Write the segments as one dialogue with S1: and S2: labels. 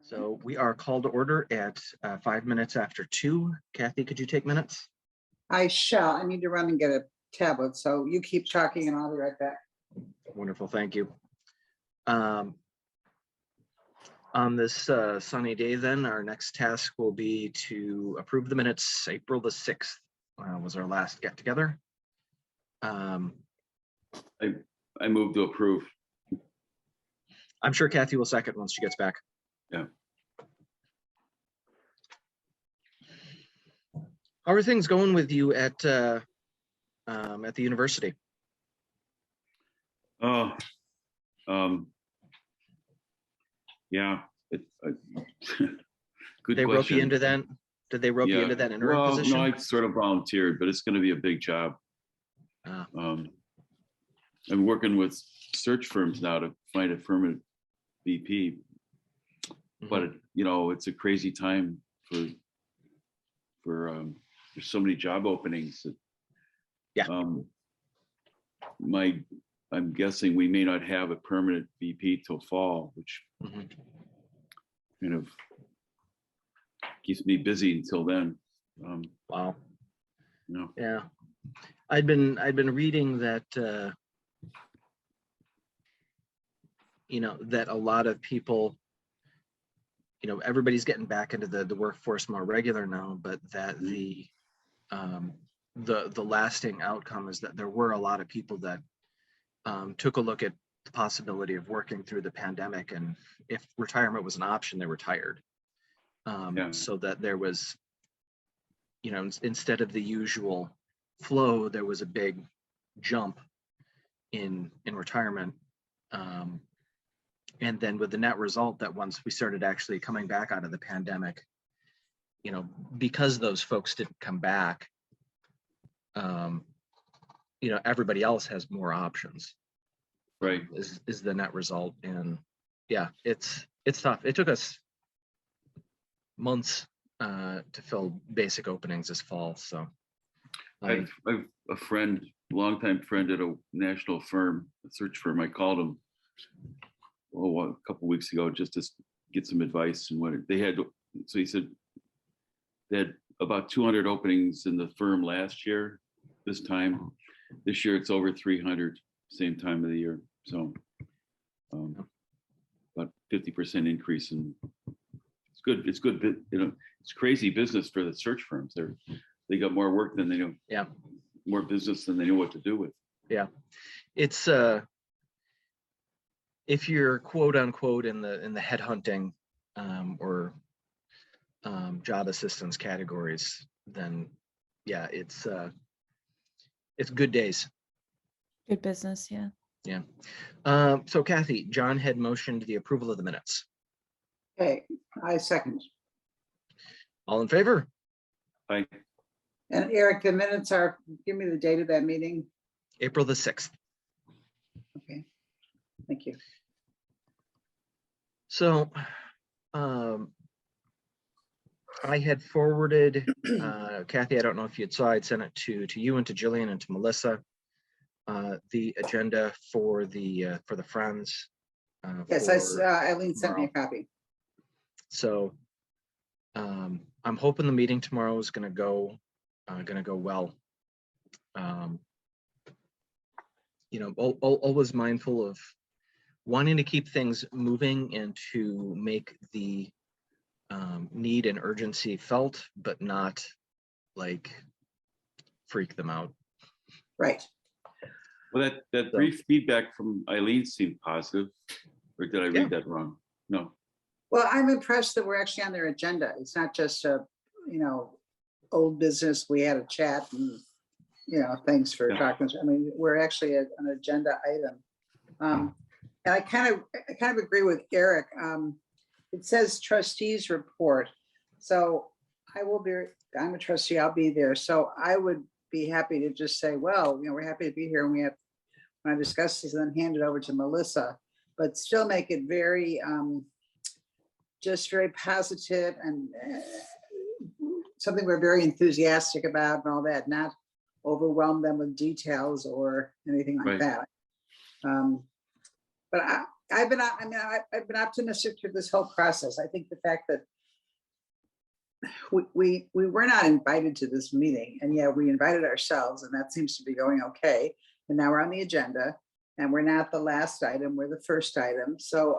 S1: So we are called to order at 5 minutes after 2. Kathy, could you take minutes?
S2: I shall. I need to run and get a tablet, so you keep talking and I'll be right back.
S1: Wonderful, thank you. On this sunny day then, our next task will be to approve the minutes. April the 6th was our last get together.
S3: I move to approve.
S1: I'm sure Kathy will second once she gets back.
S3: Yeah.
S1: How are things going with you at the university?
S3: Oh, yeah. Good
S1: They
S3: question.
S1: rope you into that? Did they rope you into that interim position?
S3: No, I sort of volunteered, but it's going to be a big job. I'm working with search firms now to find a permanent VP, but it's a crazy time for there's so many job openings that,
S1: yeah.
S3: I'm guessing we may not have a permanent VP till fall, which kind of keeps me busy until then.
S1: Wow.
S3: No.
S1: Yeah, I'd been reading that that a lot of people, everybody's getting back into the workforce more regular now, but that the lasting outcome is that there were a lot of people that took a look at the possibility of working through the pandemic, and if retirement was an option, they retired. So that there was, instead of the usual flow, there was a big jump in retirement. And then with the net result that once we started actually coming back out of the pandemic, because those folks didn't come back, everybody else has more options.
S3: Right.
S1: Is the net result. And yeah, it's tough. It took us months to fill basic openings this fall. So
S3: I've a friend, longtime friend at a national firm, a search firm. I called him a couple weeks ago just to get some advice and what they had. So he said they had about 200 openings in the firm last year. This time, this year it's over 300. Same time of the year. So about 50% increase, and it's good. It's good. It's crazy business for the search firms. They got more work than they know.
S1: Yeah.
S3: More business than they know what to do with.
S1: Yeah. It's if you're quote unquote in the headhunting or job assistance categories, then yeah, it's good days.
S4: Good business, yeah.
S1: Yeah. So Kathy, John had motioned the approval of the minutes.
S2: Okay, I second.
S1: All in favor?
S3: Aye.
S2: And Eric, the minutes are, give me the date of that meeting.
S1: April the 6th.
S2: Okay, thank you.
S1: So I had forwarded, Kathy, I don't know if you saw, I'd sent it to you and to Jillian and to Melissa, the agenda for the Friends.
S2: Yes, I saw Eileen sent me a copy.
S1: So I'm hoping the meeting tomorrow is going to go well. Always mindful of wanting to keep things moving and to make the need and urgency felt, but not like freak them out.
S2: Right.
S3: Well, that brief feedback from Eileen seemed positive, or did I read that wrong? No.
S2: Well, I'm impressed that we're actually on their agenda. It's not just a, old business. We had a chat and, thanks for talking. I mean, we're actually an agenda item. And I kind of agree with Eric. It says trustees report. So I'm a trustee, I'll be there. So I would be happy to just say, well, we're happy to be here and when I discuss this, and then hand it over to Melissa, but still make it very, just very positive and something we're very enthusiastic about and all that, not overwhelm them with details or anything like that. But I've been optimistic through this whole process. I think the fact that we were not invited to this meeting, and yet we invited ourselves, and that seems to be going okay. And now we're on the agenda, and we're not the last item, we're the first item. So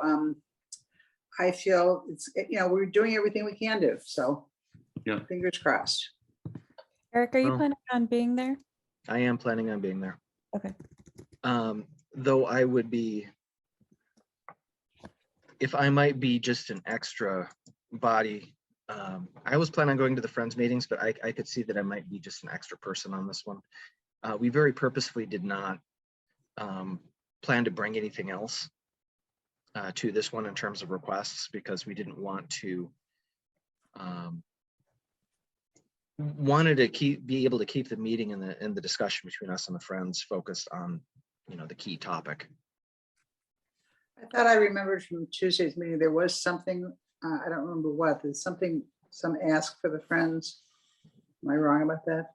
S2: I feel it's, we're doing everything we can do. So
S3: Yeah.
S2: fingers crossed.
S4: Eric, are you
S1: Well-
S4: planning on being there?
S1: I am planning on being there.
S4: Okay.
S1: Though I would be, if I might be just an extra body. I was planning on going to the Friends meetings, but I could see that I might be just an extra person on this one. We very purposefully did not plan to bring anything else to this one in terms of requests, because we didn't want to, wanted to be able to keep the meeting and the discussion between us and the Friends focused on, the key topic.
S2: I thought I remembered from Tuesday's meeting, there was something, I don't remember what, there's something, some ask for the Friends. Am I wrong about that?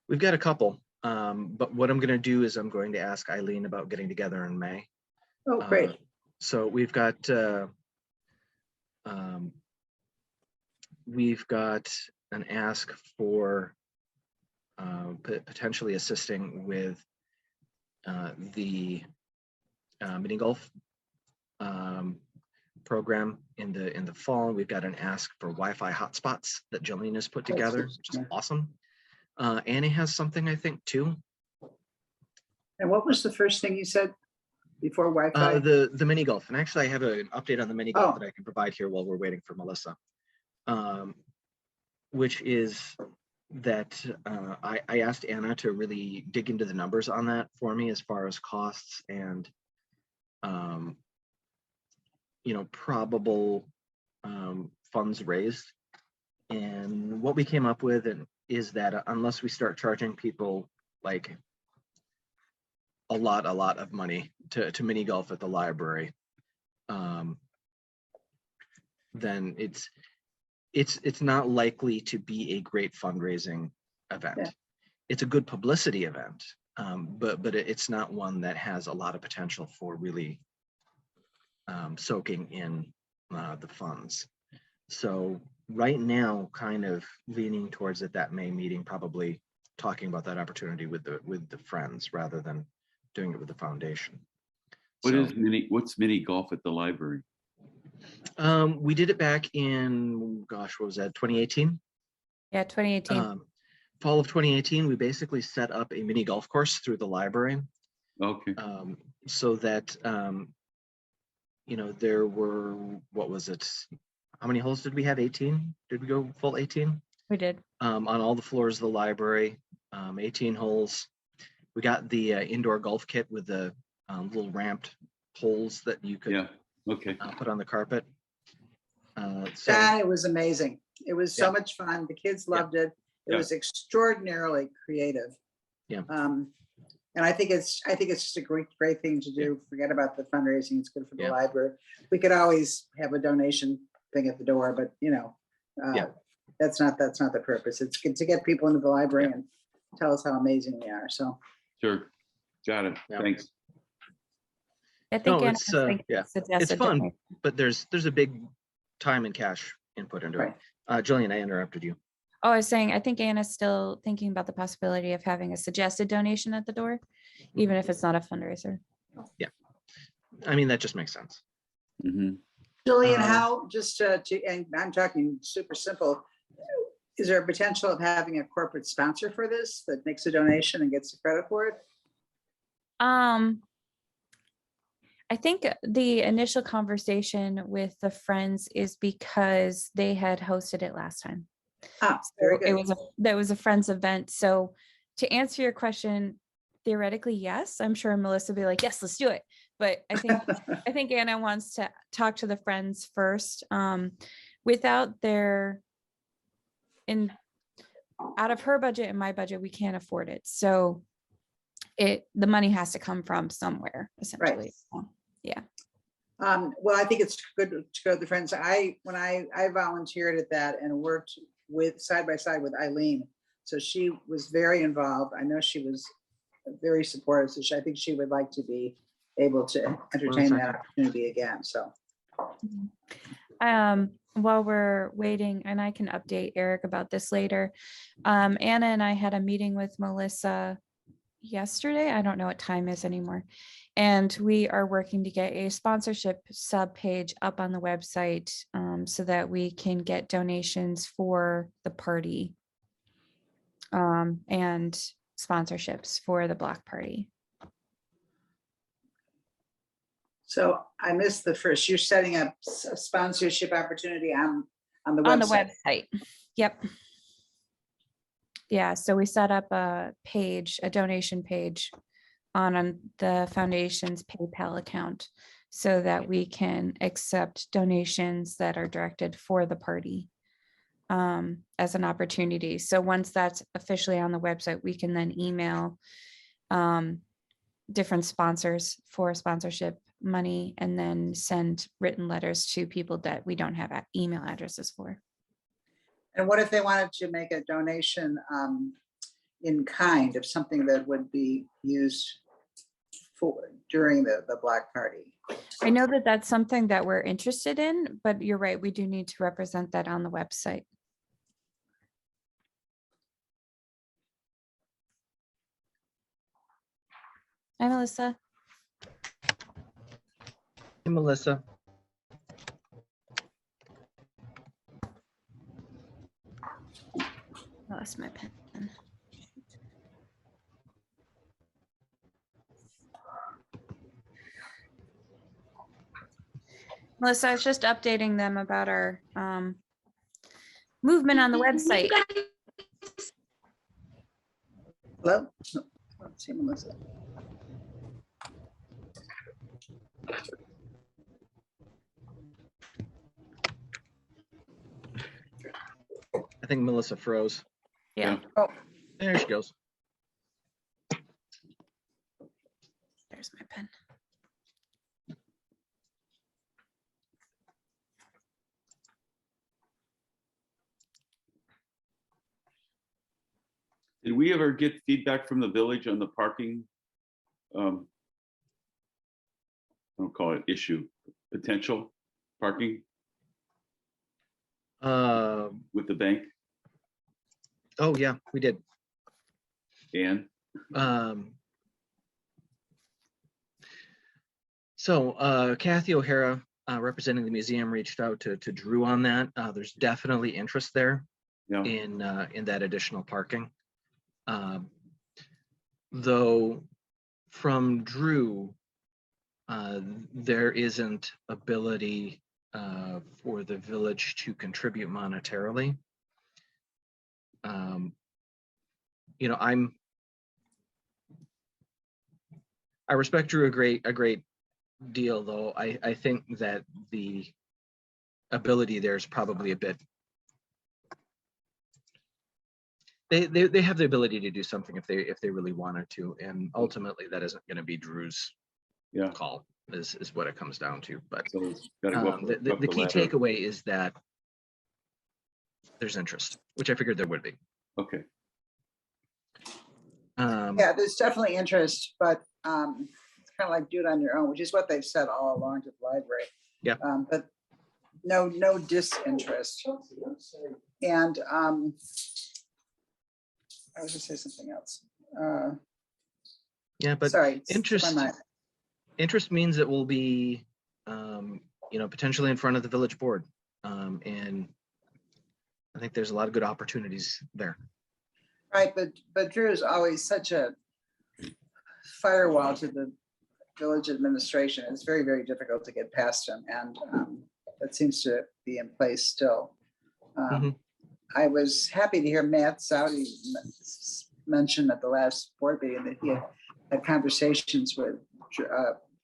S1: We've got a couple, but what I'm going to do is I'm going to ask Eileen about getting together in May.
S2: Oh, great.
S1: So we've got an ask for potentially assisting with the mini golf program in the fall. We've got an ask for Wi-Fi hotspots that Jillian has put together, which is awesome. Annie has something, I think, too.
S2: And what was the first thing you said before Wi-Fi?
S1: The mini golf, and actually I have an update on the mini golf
S2: Oh.
S1: that I can provide here while we're waiting for Melissa, which is that I asked Anna to really dig into the numbers on that for me as far as costs and probable funds raised. And what we came up with is that unless we start charging people like a lot of money to mini golf at the library, then it's not likely to be a great fundraising event.
S2: Yeah.
S1: It's a good publicity event, but it's not one that has a lot of potential for really soaking in the funds. So right now, kind of leaning towards at that May meeting, probably talking about that opportunity with the Friends rather than doing it with the foundation.
S3: What's mini golf at the library?
S1: We did it back in, gosh, what was that, 2018?
S4: Yeah, 2018.
S1: Fall of 2018, we basically set up a mini golf course through the library.
S3: Okay.
S1: So that, there were, what was it? How many holes did we have? 18? Did we go full 18?
S4: We did.
S1: On all the floors of the library, 18 holes. We got the indoor golf kit with the little ramped holes that you could put on the carpet.
S2: It was amazing. It was so much fun. The kids loved it. It was extraordinarily creative.
S1: Yeah.
S2: And I think it's just a great thing to do. Forget about the fundraising. It's good for the library. We could always have a donation thing at the door, but that's not the purpose. It's good to get people into the library and tell us how amazing they are. So
S3: Sure. Got it.
S1: Yeah.
S3: Thanks.
S4: I think
S1: No, it's
S4: suggested
S1: fun,
S4: donation.
S1: but there's a big time and cash input into it. Jillian, I interrupted you.
S4: Oh, I was saying, I think Anna's still thinking about the possibility of having a suggested donation at the door, even if it's not a fundraiser.
S1: Yeah. I mean, that just makes sense.
S3: Mm-hmm.
S2: Jillian, how and I'm talking super simple. Is there a potential of having a corporate sponsor for this that makes a donation and gets the credit for it?
S4: I think the initial conversation with the Friends is because they had hosted it last time.
S2: Very good.
S4: That was a Friends event. So to answer your question, theoretically, yes. I'm sure Melissa will be like, yes, let's do it. But I think Anna wants to talk to the Friends first. Without their out of her budget and my budget, we can't afford it. So the money has to come from somewhere, essentially.
S2: Right.
S4: Yeah.
S2: Well, I think it's good to go to the Friends. When I volunteered at that and worked side by side with Eileen. So she was very involved. I know she was very supportive. So I think she would like to be able to entertain that opportunity again, so.
S4: While we're waiting, and I can update Eric about this later, Anna and I had a meeting with Melissa yesterday. I don't know what time is anymore. And we are working to get a sponsorship sub page up on the website so that we can get donations for the party and sponsorships for the block party.
S2: So I missed the first, you're setting up a sponsorship opportunity on the website.
S4: On the website. Yep. Yeah, so we set up a page, a donation page on the foundation's PayPal account so that we can accept donations that are directed for the party as an opportunity. So once that's officially on the website, we can then email different sponsors for sponsorship money and then send written letters to people that we don't have email addresses for.
S2: And what if they wanted to make a donation in kind of something that would be used for during the block party?
S4: I know that that's something that we're interested in, but you're right, we do need to represent that on the website. Hi, Melissa.
S1: Hey, Melissa.
S4: Lost my pen. Melissa, I was just updating them about our movement on the website.
S2: Hello? No, I don't see Melissa.
S1: I think Melissa froze.
S4: Yeah,
S2: Oh,
S1: There she goes.
S4: there's my pen.
S3: Did we ever get feedback from the village on the parking? I don't call it issue, potential parking with the bank
S1: Oh yeah, we did.
S3: and
S1: So Kathy O'Hara, representing the museum, reached out to Drew on that. There's definitely interest there
S3: yeah,
S1: in that additional parking. Though from Drew, there isn't ability for the village to contribute monetarily. You know, I respect Drew a great deal, though. I think that the ability there is probably a bit. They have the ability to do something if they really wanted to, and ultimately that isn't going to be Drew's
S3: yeah.
S1: call. Is what it comes down to. But
S3: So it's gotta go up
S1: the key
S3: ladder.
S1: takeaway is that there's interest, which I figured there would be.
S3: Okay,
S2: yeah, there's definitely interest, but it's kind of like do it on your own, which is what they've said all along to the library.
S1: Yeah.
S2: But no disinterest. And I was gonna say something else.
S1: Yeah, but
S2: Sorry.
S1: interest means it will be, you know, potentially in front of the village board, and I think there's a lot of good opportunities there.
S2: Right, but Drew is always such a firewall to the village administration. It's very, very difficult to get past him, and that seems to be in place still. I was happy to hear Matt Saudi mention at the last board meeting that he had conversations with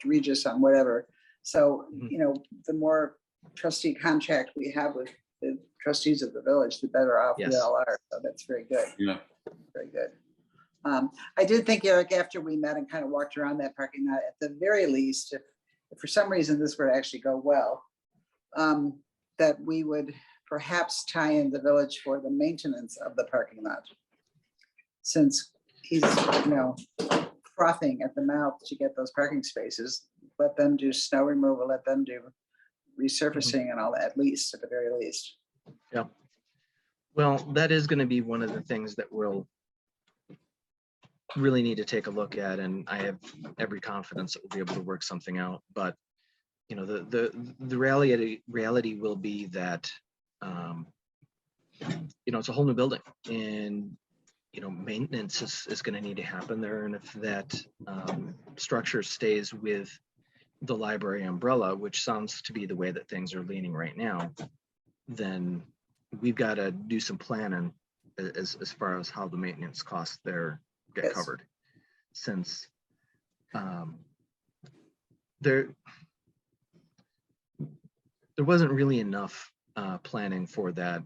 S2: Regis on whatever. So, you know, the more trustee contact we have with the trustees of the village, the better off we all are. So that's very good.
S3: yeah,
S2: Very good. I did think, Eric, after we met and kind of walked around that parking lot, at the very least, if for some reason this were to actually go well, that we would perhaps tie in the village for the maintenance of the parking lot. Since he's, you know, frothing at the mouth to get those parking spaces, let them do snow removal, let them do resurfacing and all that, at least, at the very least.
S1: Yeah. Well, that is going to be one of the things that we'll really need to take a look at, and I have every confidence that we'll be able to work something out. But you know, the reality will be that you know, it's a whole new building, and you know, maintenance is going to need to happen there. And if that structure stays with the library umbrella, which sounds to be the way that things are leaning right now, then we've got to do some planning as far as how the maintenance costs there get covered, since there wasn't really enough planning for that,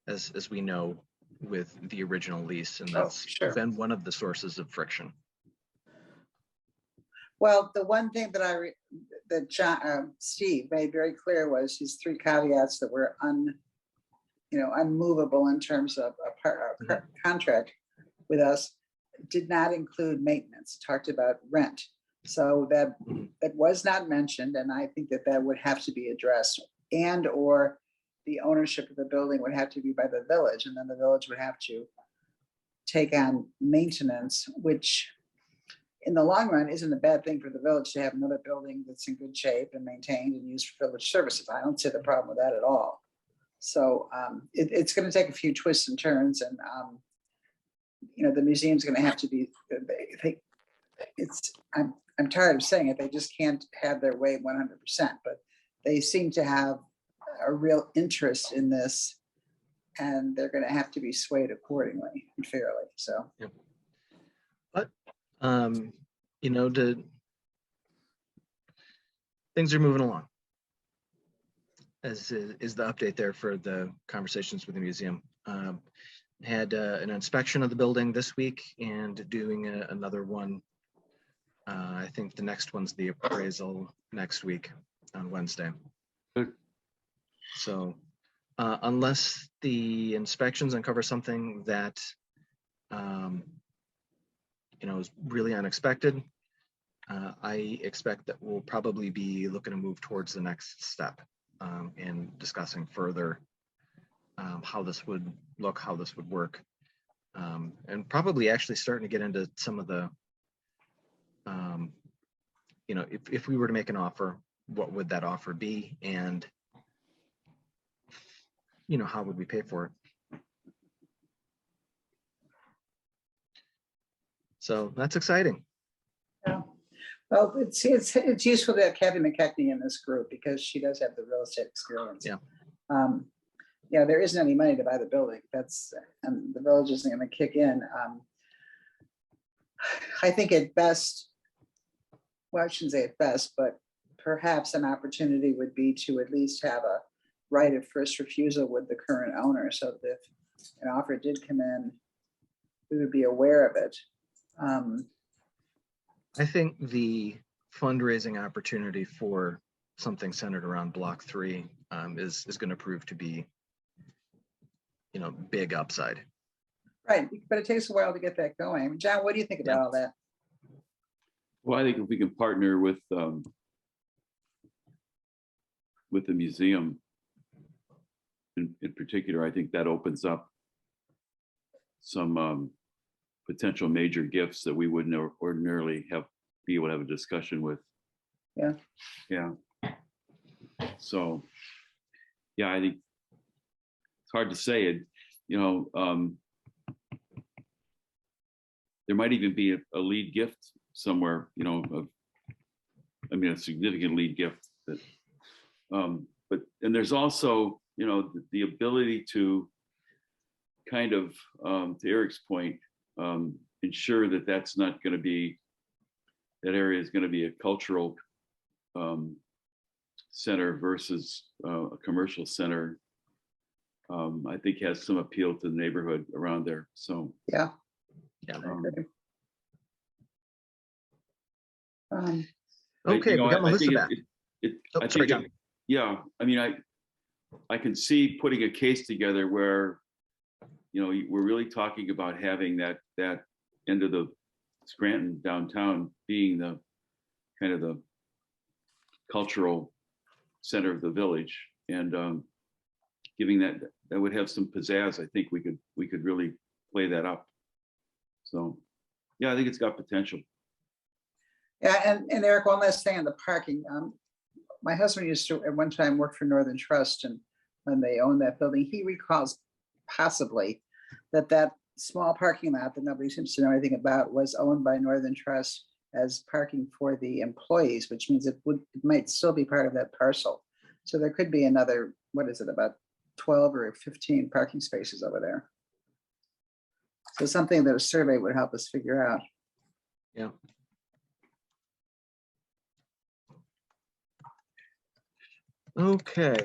S1: as we know, with the original lease, and that's been one of the sources of friction.
S2: Well, the one thing that Steve made very clear was his 3 caveats that were unmovable in terms of a contract with us did not include maintenance, talked about rent. So that was not mentioned, and I think that would have to be addressed, and or the ownership of the building would have to be by the village, and then the village would have to take on maintenance, which in the long run isn't a bad thing for the village to have another building that's in good shape and maintained and used for village services. I don't see the problem with that at all. So it's going to take a few twists and turns, and you know, the museum's going to have to be. I'm tired of saying it. They just can't have their way 100%, but they seem to have a real interest in this, and they're going to have to be swayed accordingly and fairly. So,
S1: yeah. But you know, things are moving along. As is the update there for the conversations with the museum. Had an inspection of the building this week, and doing another one. I think the next one's the appraisal next week on Wednesday.
S3: Good.
S1: So unless the inspections uncover something that you know, is really unexpected, I expect that we'll probably be looking to move towards the next step in discussing further how this would look, how this would work, and probably actually starting to get into some of the you know, if we were to make an offer, what would that offer be, and you know, how would we pay for it? So that's exciting.
S2: yeah. Well, it's useful to have Kathy McKechnie in this group because she does have the real estate experience.
S1: Yeah.
S2: Yeah, there isn't any money to buy the building. That's the village isn't going to kick in. I think at best, well, I shouldn't say at best, but perhaps an opportunity would be to at least have a right of first refusal with the current owner, so that if an offer did come in, we would be aware of it.
S1: I think the fundraising opportunity for something centered around Block 3 is going to prove to be, you know, big upside.
S2: Right, but it takes a while to get that going. John, what do you think about all that?
S3: Well, I think if we can partner with the museum in particular, I think that opens up some potential major gifts that we wouldn't ordinarily be able to have a discussion with.
S2: Yeah.
S3: Yeah. So, yeah, I think it's hard to say it, you know, there might even be a lead gift somewhere, you know, a significant lead gift that, but, and there's also, you know, the ability to kind of, to Eric's point, ensure that that's not going to be, that area is going to be a cultural center versus a commercial center. I think has some appeal to the neighborhood around there. So
S2: yeah.
S1: Okay,
S3: you know,
S1: we got Melissa back.
S3: Yeah, I mean, I can see putting a case together where, you know, we're really talking about having that end of the Scranton downtown being the kind of the cultural center of the village, and giving that would have some pizzazz. I think we could really play that up. So yeah, I think it's got potential.
S2: Yeah, and Eric, one last thing on the parking. My husband used to at one time work for Northern Trust, and when they owned that building, he recalls possibly that small parking lot that nobody seems to know anything about was owned by Northern Trust as parking for the employees, which means it might still be part of that parcel. So there could be another, what is it, about 12 or 15 parking spaces over there. So something that a survey would help us figure out.
S1: Yeah. Okay.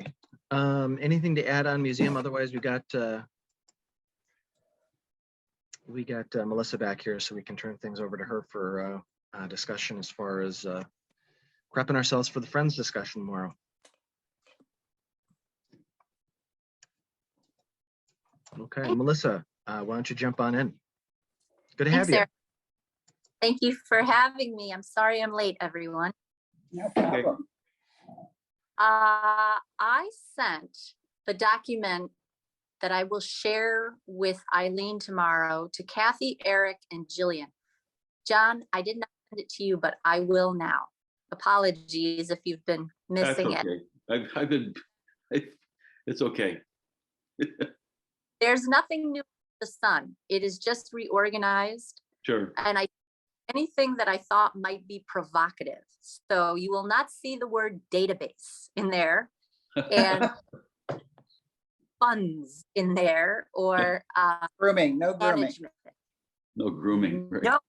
S1: Anything to add on museum? Otherwise, we got Melissa back here, so we can turn things over to her for discussion as far as prepping ourselves for the Friends discussion tomorrow. Okay, Melissa, why don't you jump on in? Good to have you.
S5: Sarah. Thank you for having me. I'm sorry I'm late, everyone.
S2: No problem.
S5: I sent the document that I will share with Eileen tomorrow to Kathy, Eric, and Jillian. John, I did not send it to you, but I will now. Apologies if you've been missing
S3: That's okay. I've been, it's okay.
S5: There's nothing new under the sun. It is just reorganized.
S3: Sure.
S5: And anything that I thought might be provocative. So you will not see the word database in there and funds in there or
S2: Grooming, no grooming.
S5: management.
S3: No grooming. Right?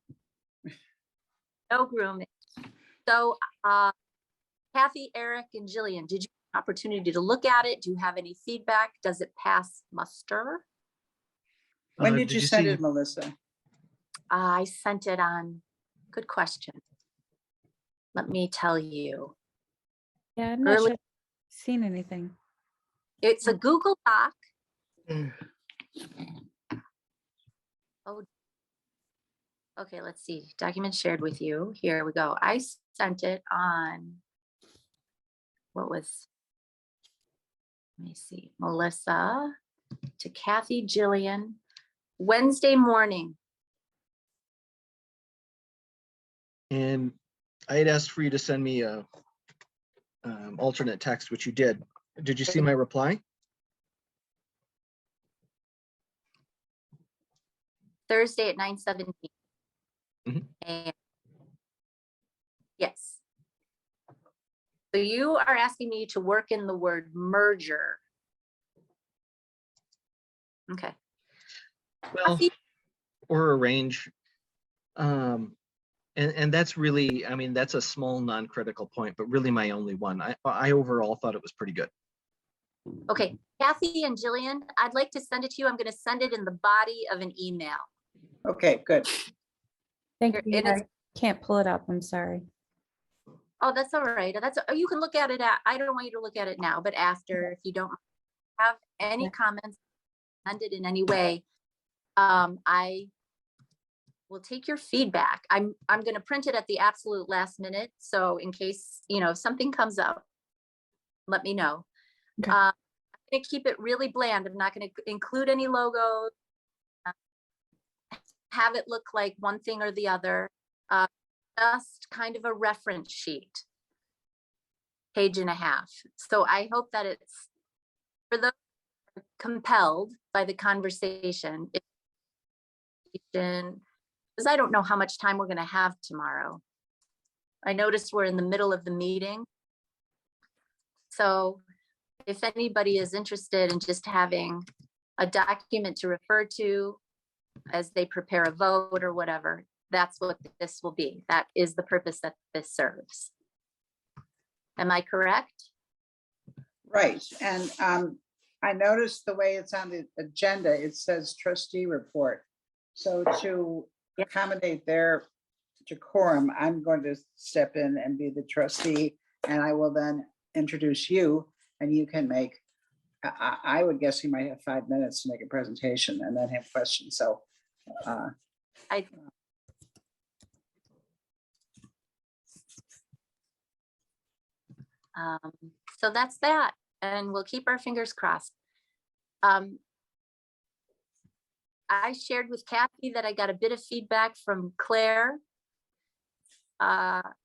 S5: No grooming. So Kathy, Eric, and Jillian, did you have an opportunity to look at it? Do you have any feedback? Does it pass muster?
S2: When did you send
S1: see-
S2: it, Melissa?
S5: I sent it on, good question. Let me tell you.
S4: Yeah, I'm not
S5: Early-
S4: sure I've seen anything.
S5: It's a Google Doc. Oh, okay, let's see. Document shared with you. Here we go. I sent it on, let me see, Melissa to Kathy, Jillian, Wednesday morning.
S1: And I had asked for you to send me a alternate text, which you did. Did you see my reply?
S5: Thursday at 9:17.
S1: Mhm.
S5: And yes. So you are asking me to work in the word merger. Okay.
S1: Well, or arrange. And that's really, I mean, that's a small non-critical point, but really my only one. I overall thought it was pretty good.
S5: Okay, Kathy and Jillian, I'd like to send it to you. I'm going to send it in the body of an email.
S2: Okay, good.
S4: Thank
S5: Here,
S4: you.
S5: it is-
S4: I can't pull it up. I'm sorry.
S5: Oh, that's all right. You can look at it. I don't want you to look at it now, but after, if you don't have any
S4: Yeah.
S5: comments, send it in any way. I will take your feedback. I'm going to print it at the absolute last minute. So in case, if something comes up, let me know.
S4: Okay.
S5: I'm going to keep it really bland. I'm not going to include any logos. Have it look like one thing or the other. Just kind of a reference sheet, page and a half. So I hope that it's for those who are compelled by the conversation. Because I don't know how much time we're going to have tomorrow. I noticed we're in the middle of the meeting. So if anybody is interested in just having a document to refer to as they prepare a vote or whatever, that's what this will be. That is the purpose that this serves. Am I correct?
S2: Right, and I noticed the way it's on the agenda, it says trustee report. So to accommodate their decorum, I'm going to step in and be the trustee, and I will then introduce you, and you can make, I would guess you might have 5 minutes to make a presentation and then have questions, so.
S5: So that's that, and we'll keep our fingers crossed. I shared with Kathy that I got a bit of feedback from Claire.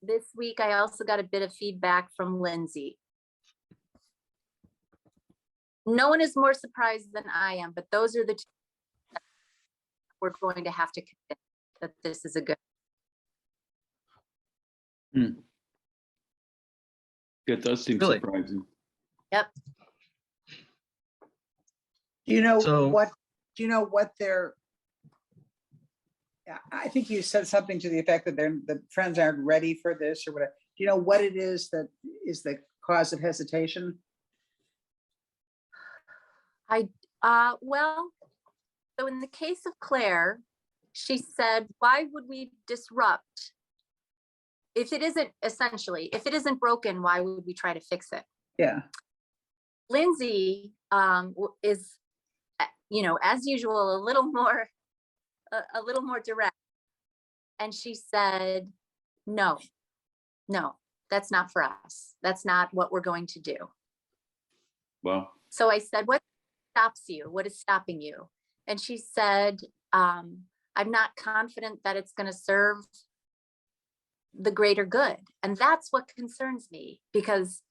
S5: This week, I also got a bit of feedback from Lindsay. No one is more surprised than I am, but those are the two that we're going to have to commit that this is a good.
S3: It does seem
S1: Really?
S3: surprising.
S5: Yep.
S2: Do you know
S1: So-
S2: what their, I think you said something to the effect that the friends aren't ready for this or whatever. Do you know what it is that is the cause of hesitation?
S5: Well, so in the case of Claire, she said, why would we disrupt? If it isn't broken, why would we try to fix it?
S2: Yeah.
S5: Lindsay is, as usual, a little more direct. And she said, no, that's not for us. That's not what we're going to do.
S3: Well,
S5: So I said, what stops you? What is stopping you? And she said, I'm not confident that it's going to serve the greater good. And that's what concerns me, because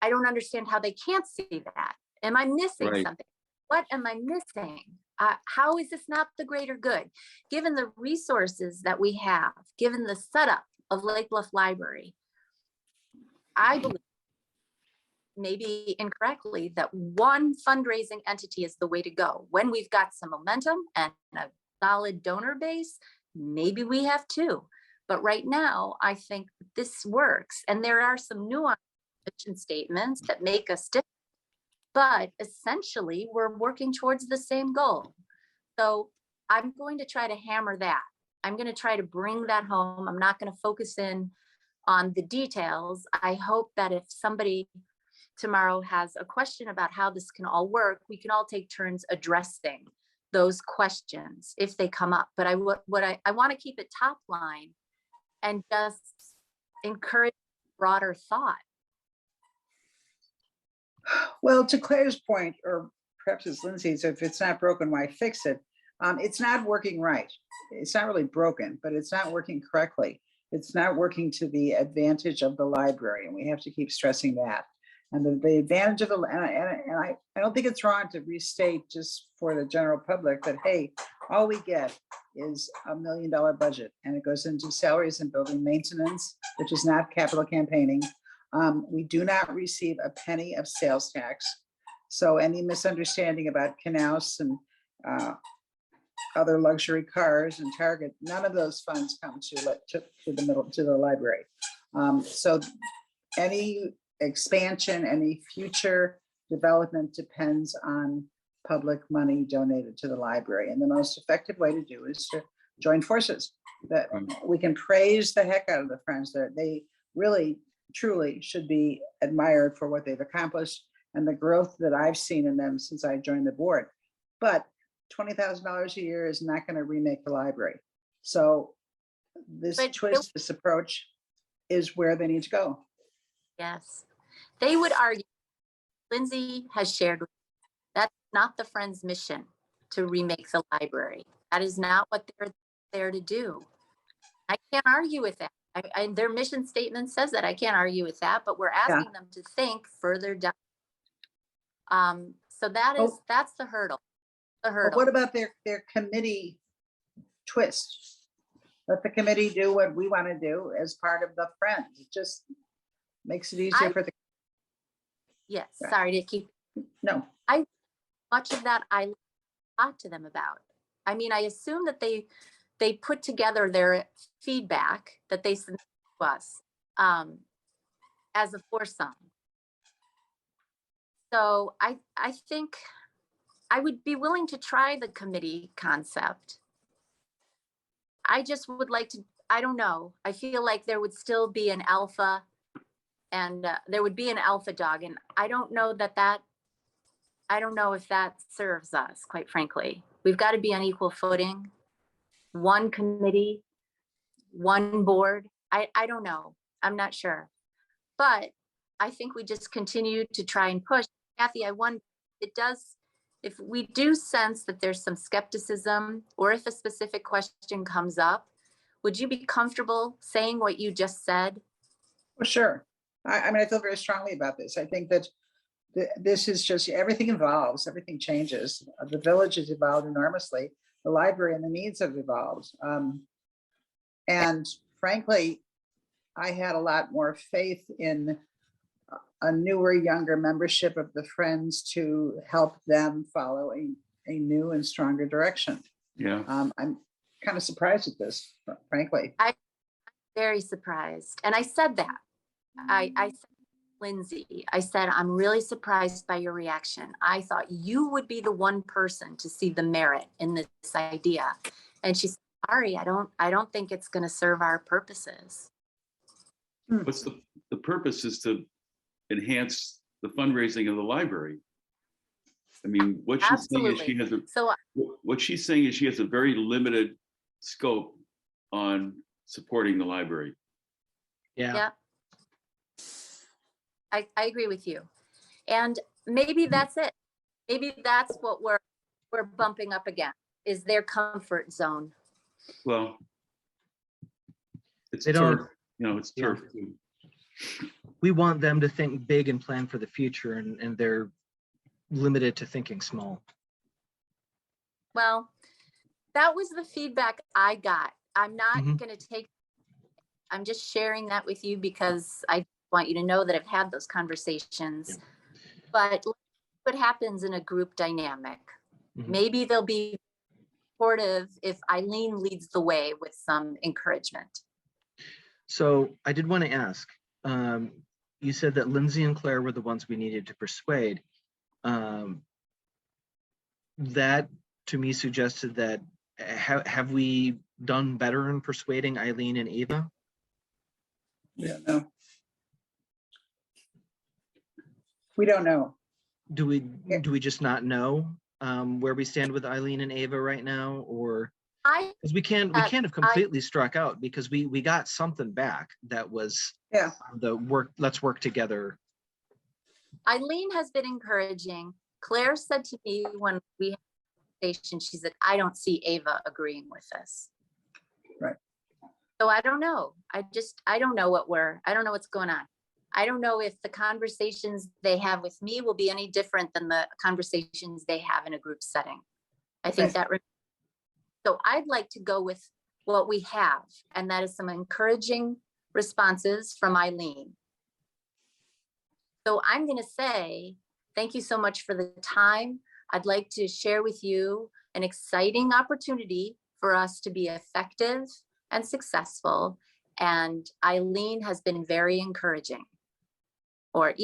S5: I don't understand how they can't see that. Am I missing
S3: Right.
S5: something? What am I missing? How is this not the greater good? Given the resources that we have, given the setup of Lake Bluff Library, I believe, maybe incorrectly, that one fundraising entity is the way to go. When we've got some momentum and a solid donor base, maybe we have two. But right now, I think this works. And there are some nuanced mission statements that make us different. But essentially, we're working towards the same goal. So I'm going to try to hammer that. I'm going to try to bring that home. I'm not going to focus in on the details. I hope that if somebody tomorrow has a question about how this can all work, we can all take turns addressing those questions if they come up. But I want to keep it top line and just encourage broader thought.
S2: Well, to Claire's point, or perhaps it's Lindsay's, if it's not broken, why fix it? It's not working right. It's not really broken, but it's not working correctly. It's not working to the advantage of the library, and we have to keep stressing that. And the advantage of the, and I don't think it's wrong to restate just for the general public that, hey, all we get is $1 million budget, and it goes into salaries and building maintenance, which is not capital campaigning. We do not receive a penny of sales tax. So any misunderstanding about Knaus and other luxury cars and Target, none of those funds come to the library. So any expansion, any future development depends on public money donated to the library. And the most effective way to do is to join forces. That we can praise the heck out of the friends that they really truly should be admired for what they've accomplished and the growth that I've seen in them since I joined the board. But $20,000 a year is not going to remake the library. So this twist, this approach is where they need to go.
S5: Yes, they would argue, Lindsay has shared, that's not the Friends' mission to remake the library. That is not what they're there to do. I can't argue with that. Their mission statement says that. I can't argue with that, but we're asking them to think further down. So that's the hurdle.
S2: But what about their committee twist? Let the committee do what we want to do as part of the Friends. It just makes it easier for the.
S5: Yes, sorry to keep.
S2: No.
S5: Much of that I talked to them about. I mean, I assume that they put together their feedback that they sent to us as a foursome. So I think I would be willing to try the committee concept. I just would like to, I don't know. I feel like there would still be an alpha and there would be an alpha dog. And I don't know I don't know if that serves us, quite frankly. We've got to be on equal footing. One committee, one board. I don't know. I'm not sure. But I think we just continue to try and push. Kathy, I wonder, it does, if we do sense that there's some skepticism, or if a specific question comes up, would you be comfortable saying what you just said?
S2: For sure. I mean, I feel very strongly about this. I think that this is just, everything evolves, everything changes. The village has evolved enormously. The library and the needs have evolved. And frankly, I had a lot more faith in a newer, younger membership of the Friends to help them follow a new and stronger direction.
S3: Yeah.
S2: I'm kind of surprised at this, frankly.
S5: Very surprised. And I said that. I said, Lindsay, I said, I'm really surprised by your reaction. I thought you would be the one person to see the merit in this idea. And she said, sorry, I don't think it's going to serve our purposes.
S3: What's the purpose is to enhance the fundraising of the library. I mean, what she's saying is she has what she's saying is she has a very limited scope on supporting the library.
S5: Yeah. I agree with you. And maybe that's it. Maybe that's what we're bumping up against, is their comfort zone.
S3: Well, it's
S1: They don't-
S3: turf, you know, it's turf too.
S1: We want them to think big and plan for the future, and they're limited to thinking small.
S5: Well, that was the feedback I got. I'm not
S1: Mhm.
S5: going to take, I'm just sharing that with you because I want you to know that I've had those conversations.
S1: Yeah.
S5: But what happens in a group dynamic?
S1: Mhm.
S5: Maybe they'll be supportive if Eileen leads the way with some encouragement.
S1: So I did want to ask, you said that Lindsay and Claire were the ones we needed to persuade. That to me suggested that have we done better in persuading Eileen and Ava?
S2: Yeah, no. We don't know.
S1: Do we just not know where we stand with Eileen and Ava right now, or because we can't have completely struck out, because we got something back that was the work. Let's work together.
S5: Eileen has been encouraging. Claire said to me when we had a conversation, she said, I don't see Ava agreeing with this.
S2: Right.
S5: So I don't know. I don't know I don't know what's going on. I don't know if the conversations they have with me will be any different than the conversations they have in a group setting. I think that, so I'd like to go with what we have, and that is some encouraging responses from Eileen. So I'm going to say, thank you so much for the time. I'd like to share with you an exciting opportunity for us to be effective and successful. And Eileen has been very encouraging, or,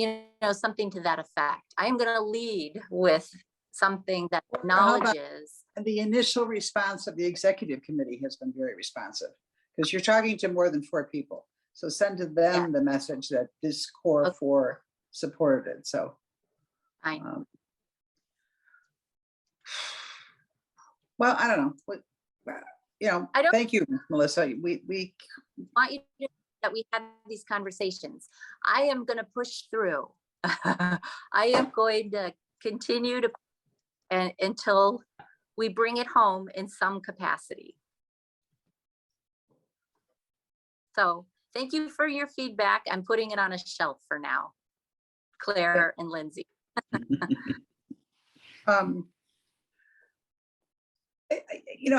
S5: something to that effect. I am going to lead with something that acknowledges.
S2: And the initial response of the executive committee has been very responsive, because you're talking to more than 4 people. So send to them the message that this core 4 supported it. So
S5: I know.
S2: Well, I don't know. Thank you, Melissa. We
S5: want you to know that we had these conversations. I am going to push through. I am going to continue to until we bring it home in some capacity. So thank you for your feedback. I'm putting it on a shelf for now, Claire and Lindsay.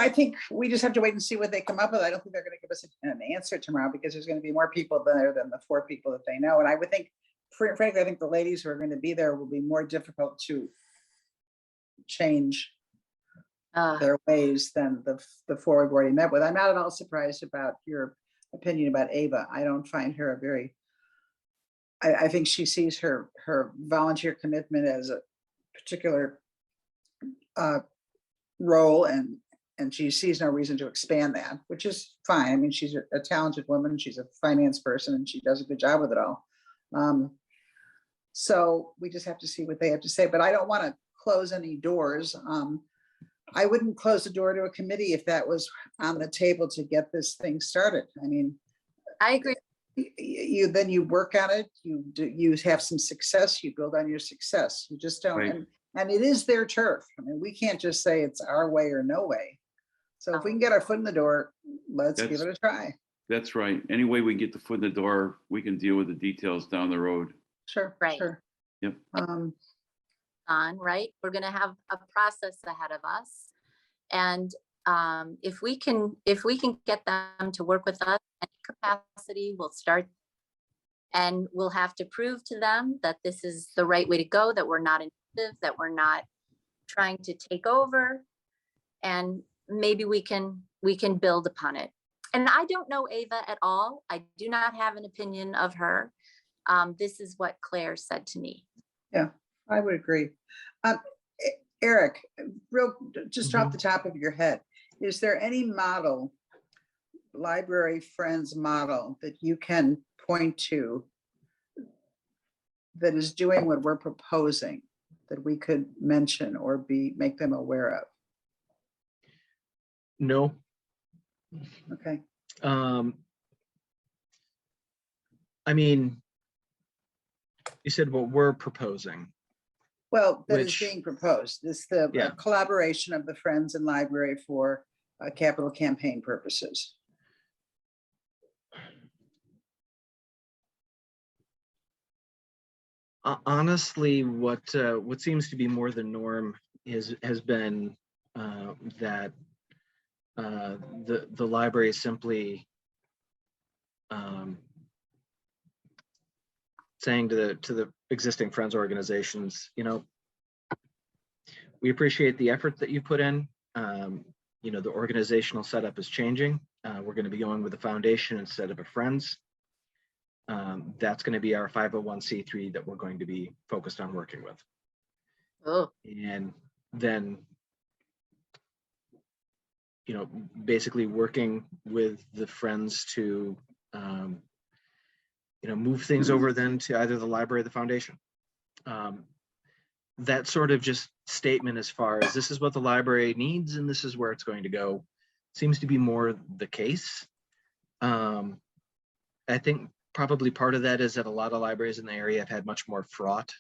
S2: I think we just have to wait and see what they come up with. I don't think they're going to give us an answer tomorrow, because there's going to be more people there than the 4 people that they know. And I would think, frankly, I think the ladies who are going to be there will be more difficult to change their ways than the 4 we've already met with. I'm not at all surprised about your opinion about Ava. I don't find her a very, I think she sees her volunteer commitment as a particular role, and she sees no reason to expand that, which is fine. I mean, she's a talented woman. She's a finance person, and she does a good job with it all. So we just have to see what they have to say. But I don't want to close any doors. I wouldn't close the door to a committee if that was on the table to get this thing started. I mean,
S5: I agree.
S2: then you work on it, you have some success, you build on your success. You just don't,
S3: Right.
S2: and it is their turf. I mean, we can't just say it's our way or no way. So if we can get our foot in the door, let's give
S3: That's-
S2: it a try.
S3: That's right. Any way we get the foot in the door, we can deal with the details down the road.
S2: Sure,
S5: Right.
S2: sure.
S3: Yep.
S5: On, right? We're gonna have a process ahead of us. And if we can get them to work with us in any capacity, we'll start. And we'll have to prove to them that this is the right way to go, that we're not invasive, that we're not trying to take over. And maybe we can build upon it. And I don't know Ava at all. I do not have an opinion of her. This is what Claire said to me.
S2: Yeah, I would agree. Eric, just off the top of your head, is there any model, library friends model that you can point to that is doing what we're proposing that we could mention or make them aware of?
S1: No.
S2: Okay.
S1: I mean, you said what we're proposing.
S2: Well, that is
S1: Which-
S2: being proposed. This the
S1: Yeah.
S2: collaboration of the Friends and Library for capital campaign purposes.
S1: Honestly, what seems to be more the norm has been that the library simply saying to the existing Friends organizations, you know, we appreciate the effort that you put in. You know, the organizational setup is changing. We're going to be going with a foundation instead of a Friends. That's going to be our 501c3 that we're going to be focused on working with.
S5: Oh,
S1: And then, you know, basically working with the Friends to, you know, move things over then to either the library or the foundation. That sort of just statement as far as this is what the library needs and this is where it's going to go seems to be more the case. I think probably part of that is that a lot of libraries in the area have had much more fraught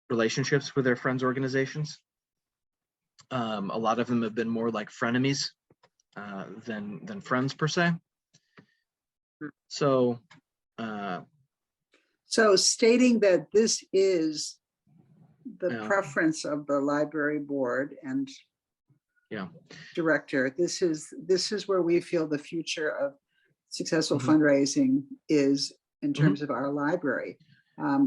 S1: relationships with their Friends organizations. A lot of them have been more like frenemies than friends per se. So
S2: So stating that this is the
S1: Yeah.
S2: preference of the library board and
S1: Yeah.
S2: director, this is where we feel the future of successful
S1: Mhm.
S2: fundraising is in terms of our library.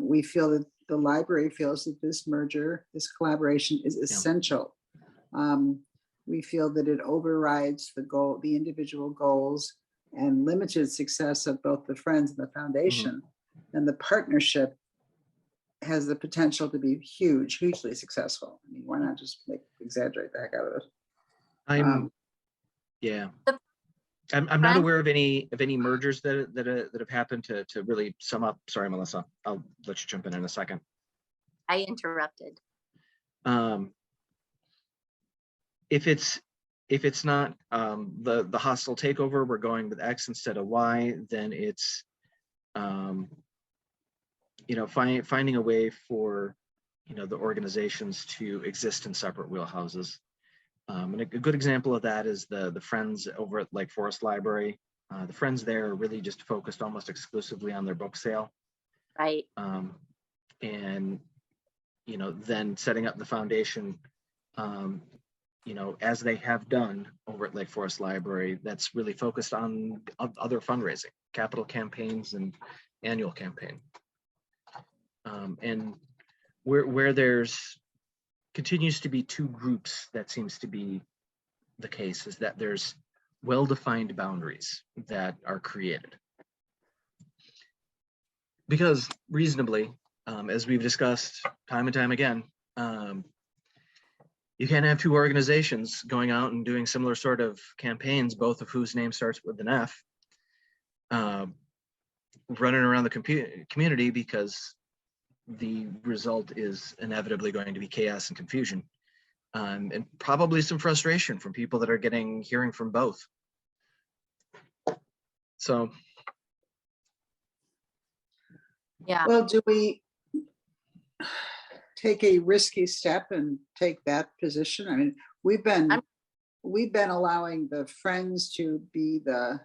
S2: We feel that the library feels that this merger, this collaboration is essential. We feel that it overrides the individual goals and limited success of both the Friends and the foundation. And the partnership has the potential to be hugely successful. I mean, why not just exaggerate the heck out of it?
S1: Yeah,
S5: The
S1: I'm not
S5: Friends-
S1: aware of any mergers that have happened to really sum up. Sorry, Melissa, I'll let you jump in a second.
S5: I interrupted.
S1: If it's not the hostile takeover, we're going with X instead of Y, then it's you know, finding a way for, you know, the organizations to exist in separate wheelhouses. And a good example of that is the Friends over at Lake Forest Library. The Friends there are really just focused almost exclusively on their book sale.
S5: Right.
S1: And, you know, then setting up the foundation, you know, as they have done over at Lake Forest Library, that's really focused on other fundraising, capital campaigns and annual campaign. And where there's continues to be two groups, that seems to be the case, is that there's well-defined boundaries that are created. Because reasonably, as we've discussed time and time again, you can't have two organizations going out and doing similar sort of campaigns, both of whose name starts with an F, running around the community, because the result is inevitably going to be chaos and confusion, and probably some frustration from people that are hearing from both. So
S5: Yeah,
S2: Well, do we take a risky step and take that position? I mean, we've been allowing the Friends to be the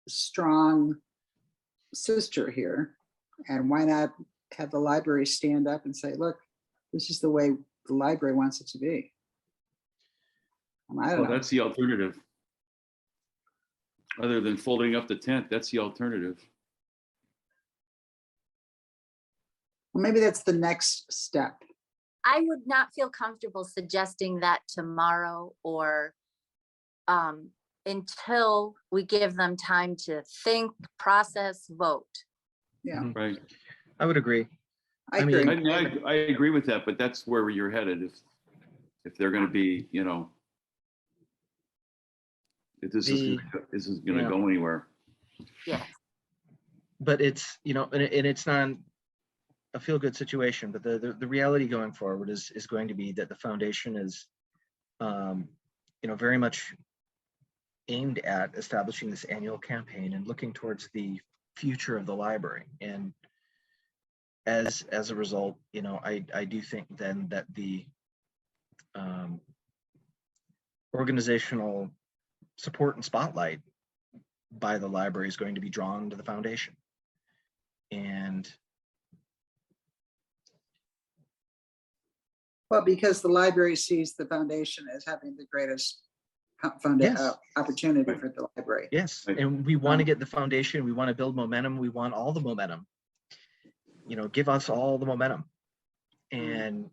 S2: strong sister here. And why not have the library stand up and say, look, this is the way the library wants it to be. I don't
S3: Well,
S2: know.
S3: that's the alternative. Other than folding up the tent, that's the alternative.
S2: Well, maybe that's the next step.
S5: I would not feel comfortable suggesting that tomorrow or until we give them time to think, process, vote.
S2: Yeah,
S3: Right.
S1: I would agree.
S2: I
S1: I mean,
S2: agree.
S3: I agree with that, but that's where you're headed. If they're going to be, you know, if this isn't going to go anywhere.
S5: Yes.
S1: but it's, you know, and it's not a feel-good situation, but the reality going forward is going to be that the foundation is, you know, very much aimed at establishing this annual campaign and looking towards the future of the library. And as a result, you know, I do think then that the organizational support and spotlight by the library is going to be drawn to the foundation. And
S2: Well, because the library sees the foundation as having the greatest
S1: Yes.
S2: opportunity for the library.
S1: yes, and we want to get the foundation, we want to build momentum, we want all the momentum. You know, give us all the momentum. And,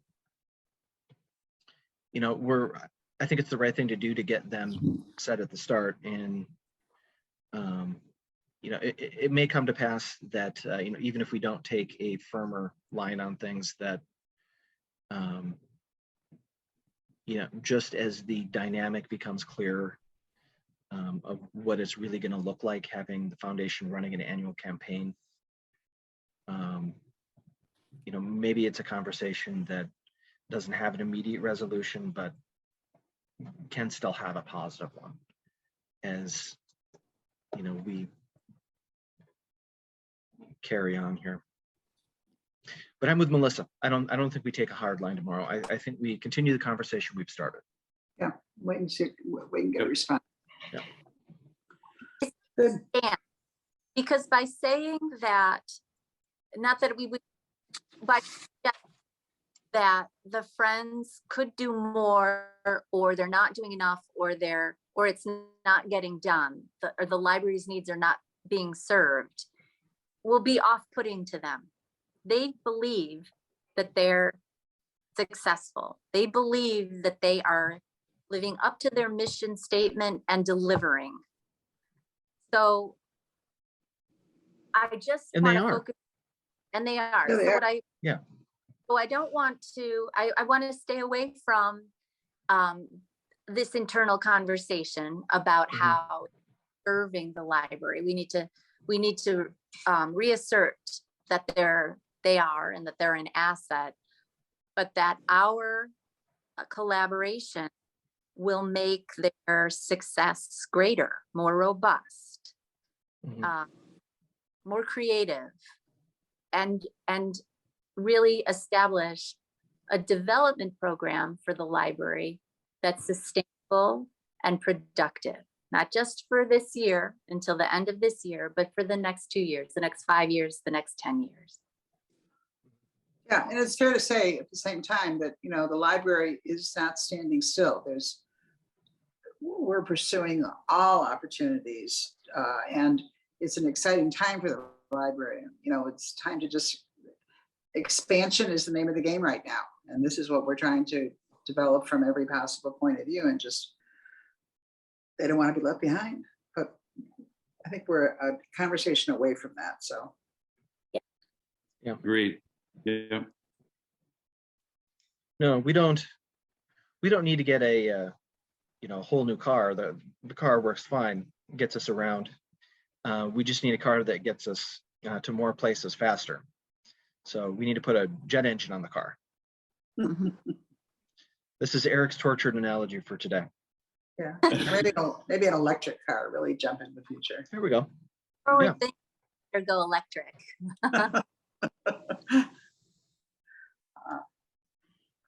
S1: you know, I think it's the right thing to do to get them set at the start. And, you know, it may come to pass that, you know, even if we don't take a firmer line on things, that, you know, just as the dynamic becomes clearer of what it's really going to look like having the foundation running an annual campaign, you know, maybe it's a conversation that doesn't have an immediate resolution, but can still have a positive one, as, you know, we carry on here. But I'm with Melissa. I don't think we take a hard line tomorrow. I think we continue the conversation we've started.
S2: Yeah, wait and see, wait and get a response.
S1: Yeah.
S2: Good.
S5: And because by saying that, not that we would, but that the Friends could do more, or they're not doing enough, or it's not getting done, or the library's needs are not being served, will be off-putting to them. They believe that they're successful. They believe that they are living up to their mission statement and delivering. So I just want to focus, and they are.
S2: Yeah, they
S5: so
S2: are.
S5: what I
S1: Yeah.
S5: So I don't want to, I want to stay away from this internal conversation about how serving the library. We need to reassert that they are and that they're an asset, but that our collaboration will make their success greater, more robust, more creative, and really establish a development program for the library that's sustainable and productive, not just for this year until the end of this year, but for the next 2 years, the next 5 years, the next 10 years.
S2: Yeah, and it's fair to say at the same time that, you know, the library is not standing still. We're pursuing all opportunities, and it's an exciting time for the library. You know, it's time to just, expansion is the name of the game right now. And this is what we're trying to develop from every possible point of view, and just, they don't want to be left behind. But I think we're a conversation away from that, so.
S1: Yeah.
S3: Agreed. Yeah.
S1: No, we don't need to get a you know, whole new car. The car works fine, gets us around. We just need a car that gets us to more places faster. So we need to put a jet engine on the car. This is Eric's tortured analogy for today.
S2: Yeah, maybe an electric car, really jump in the future.
S1: There we go.
S5: Forward
S1: Yeah.
S5: thinking, or go electric.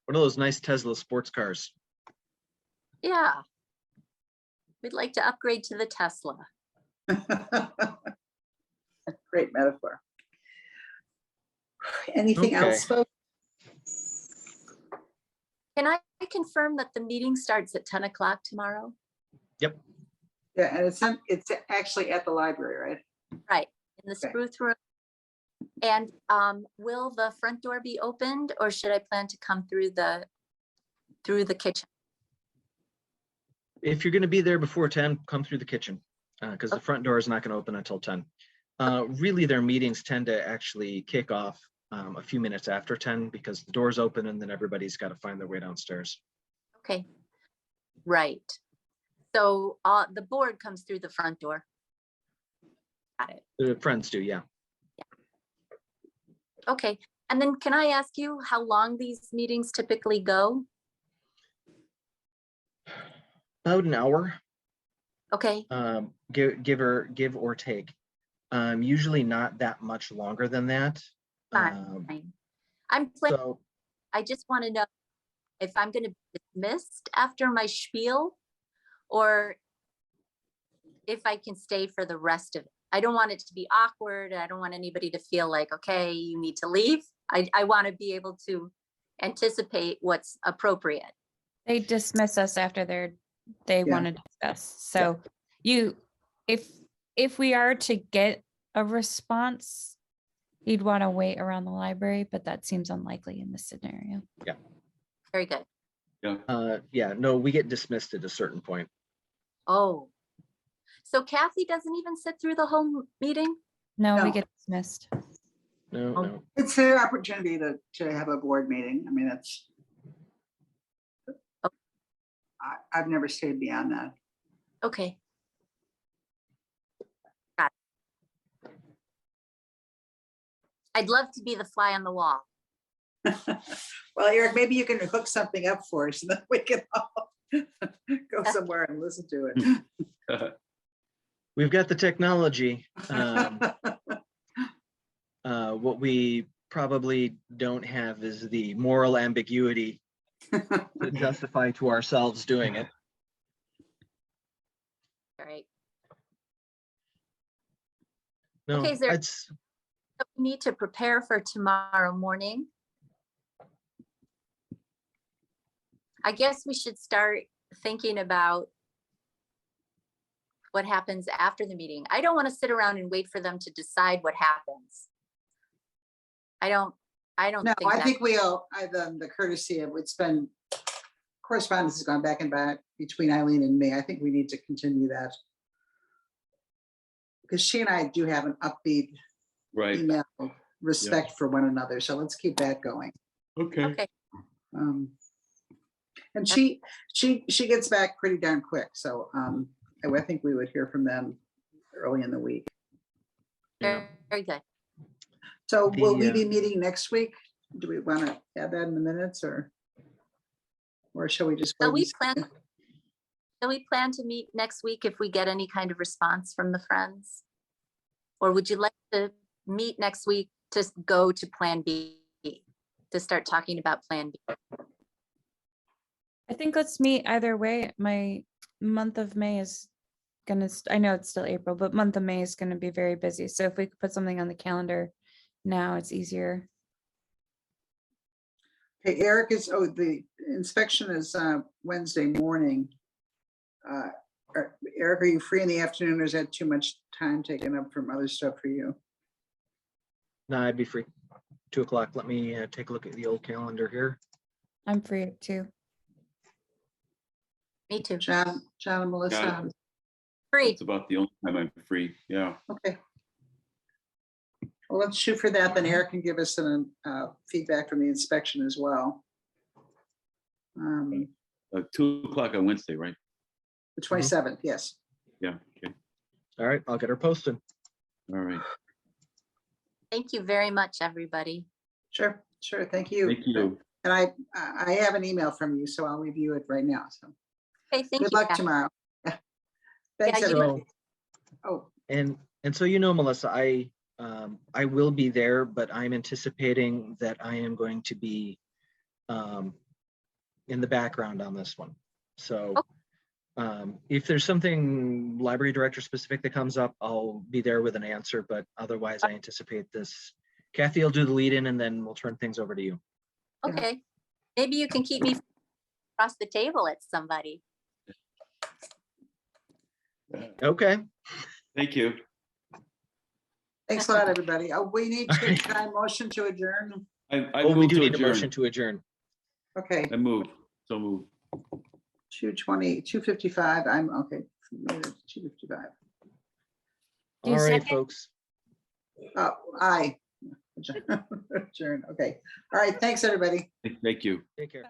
S1: One of those nice Tesla sports cars.
S5: Yeah. We'd like to upgrade to the Tesla.
S2: Great metaphor. Anything
S1: Okay.
S2: else, folks?
S5: Can I confirm that the meeting starts at 10 o'clock tomorrow?
S1: Yep.
S2: Yeah, and it's actually at the library, right?
S5: Right, in the
S2: Okay.
S5: spruce room. And will the front door be opened, or should I plan to come through the kitchen?
S1: If you're going to be there before 10, come through the kitchen because the front door is not going to open until 10. Really, their meetings tend to actually kick off a few minutes after 10 because the doors open and then everybody's got to find their way downstairs.
S5: Okay, right. So the board comes through the front door. Got it.
S1: The friends do, yeah.
S5: Okay, and then can I ask you how long these meetings typically go?
S1: About an hour,
S5: Okay,
S1: give or take. Usually not that much longer than that.
S5: fine. I'm planning.
S1: So
S5: I just want to know if I'm going to be dismissed after my spiel, or if I can stay for the rest of it. I don't want it to be awkward. I don't want anybody to feel like, okay, you need to leave. I want to be able to anticipate what's appropriate.
S4: They dismiss us after they want to discuss. So if we are to get a response, you'd want to wait around the library, but that seems unlikely in this scenario.
S5: Very good.
S1: yeah, no, we get dismissed at a certain point.
S5: Oh, so Kathy doesn't even sit through the whole meeting?
S4: No, we
S2: No.
S4: get dismissed.
S1: No,
S5: Oh.
S1: no.
S2: It's their opportunity to have a board meeting. I mean, I've never stayed beyond that.
S5: Okay. Got it. I'd love to be the fly on the wall.
S2: Well, Eric, maybe you can hook something up for us and then we can all go somewhere and listen to it.
S1: We've got the technology. What we probably don't have is the moral ambiguity to justify to ourselves doing it.
S5: All right.
S1: No,
S5: Okay, is there-
S1: it's
S5: So we need to prepare for tomorrow morning. I guess we should start thinking about what happens after the meeting. I don't want to sit around and wait for them to decide what happens. I don't
S2: No,
S5: think
S2: I
S5: that.
S2: think the courtesy of, it's been, correspondence has gone back and back between Eileen and me. I think we need to continue that. Because she and I do have an upbeat
S3: Right,
S2: email respect for one another. So let's keep that going.
S3: okay.
S5: Okay,
S2: And she gets back pretty darn quick. So I think we would hear from them early in the week.
S1: yeah.
S5: very good.
S2: So will we
S1: The,
S2: be meeting next week? Do we want to add that in the minutes or shall we just?
S5: So
S2: wait and see?
S5: do we plan to meet next week if we get any kind of response from the friends? Or would you like to meet next week to go to Plan B, to start talking about Plan B?
S4: I think let's meet either way. My month of May is gonna, I know it's still April, but month of May is gonna be very busy. So if we could put something on the calendar now, it's easier.
S2: Okay, Eric the inspection is Wednesday morning. Eric, are you free in the afternoon or is that too much time taken up from other stuff for you?
S1: No, I'd be free. 2 o'clock. Let me take a look at the old calendar here.
S4: I'm free too.
S5: Me too.
S2: John and Melissa?
S3: Yeah.
S5: Free.
S3: That's about the only time I'm free, yeah.
S2: Okay. Well, let's shoot for that. Then Eric can give us some feedback from the inspection as well. The
S3: 2 o'clock on Wednesday, right?
S2: 27th, yes.
S3: Yeah, okay,
S1: All right, I'll get her posted.
S3: all right.
S5: Thank you very much, everybody.
S2: Sure. Thank you.
S3: Thank you.
S2: And I have an email from you, so I'll review it right now. So
S5: Okay, thank you.
S2: Good luck
S5: Kathy.
S2: tomorrow. Yeah. Thanks,
S5: you-
S2: everybody.
S1: So,
S2: Oh,
S1: and so, Melissa, I will be there, but I'm anticipating that I am going to be in the background on this one. So if there's something library director specific that comes up, I'll be there with an answer, but otherwise I anticipate this. Kathy will do the lead in and then we'll turn things over to you.
S5: Okay, maybe you can keep me across the table at somebody.
S1: Okay.
S3: Thank you.
S2: thanks a lot, everybody. Oh, we need to
S1: Alright.
S2: try a motion to adjourn.
S3: I
S1: Oh, we
S3: move
S1: do
S3: to
S1: need a
S3: adjourn.
S1: motion to adjourn.
S2: Okay,
S3: I move. So move.
S2: 2:20, 2:55. I'm okay. 2:55.
S4: Do you
S1: All right,
S4: second?
S1: folks.
S2: Oh, aye. Adjourn. Okay. All right. Thanks, everybody.
S3: Thank you.
S1: Take care.